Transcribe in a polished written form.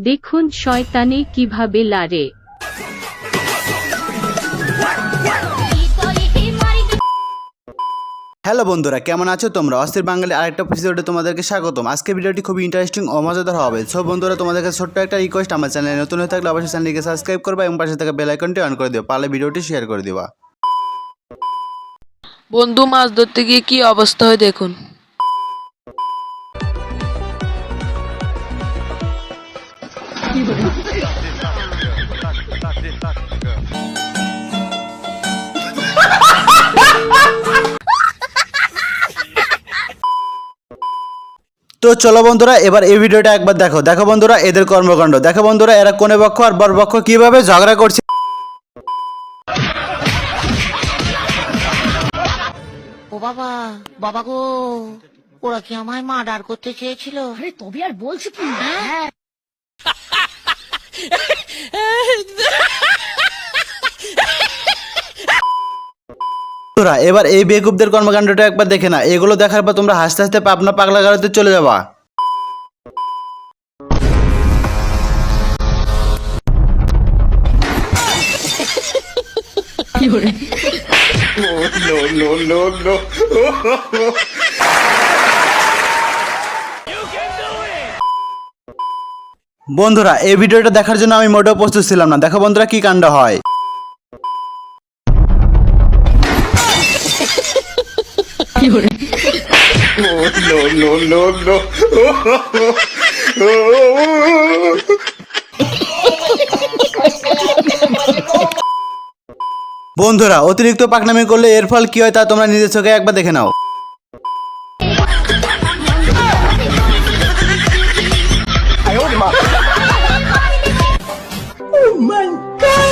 দেখুন শয়তানে কিভাবে লারে। হ্যালো বন্ধুরা, কেমন আছো তোমরা? অস্থির বাঙালি আরেকটা এপিসোডে তোমাদেরকে স্বাগতম। আজকের ভিডিওটি খুবই ইন্টারেস্টিং ও মজাদার হবে। সো বন্ধুরা, তোমাদেরকে ছোট্ট একটা রিকোয়েস্ট, আমার চ্যানেলে নতুন হয়ে থাকলে অবশ্যই চ্যানেলটিকে সাবস্ক্রাইব করবা এবং পাশে থাকা বেল আইকনটি অন করে দিও, পারলে ভিডিওটি শেয়ার করে দিবা। বন্ধু, মাছ ধরতে গিয়ে কি অবস্থা হয় দেখুন। তো চলো বন্ধুরা, এবার এই ভিডিওটা একবার দেখো। দেখো বন্ধুরা এদের কর্মকাণ্ড। দেখো বন্ধুরা, এরা কোনে পক্ষ আর বর পক্ষ কিভাবে ঝগড়া করছে। ও বাবা, বাবা গো, ওরা কি আমায় মার্ডার করতে চেয়েছিল? আরে তবে আর বলছি কি? হ্যাঁ। বন্ধুরা, এবার এই বেকুবদের কর্মকাণ্ডটা একবার দেখে না। এগুলো দেখার পর তোমরা হাসতে হাসতে পাবনা পাগলা গাড়িতে চলে যাবা। বন্ধুরা, এই ভিডিওটা দেখার জন্য আমি মোটেও প্রস্তুত ছিলাম না। দেখো বন্ধুরা কি কাণ্ড হয়। বন্ধুরা, অতিরিক্ত পাকনামি করলে এর ফল কি হয় তা তোমরা নিজের চোখে একবার দেখে নাও। Oh my God!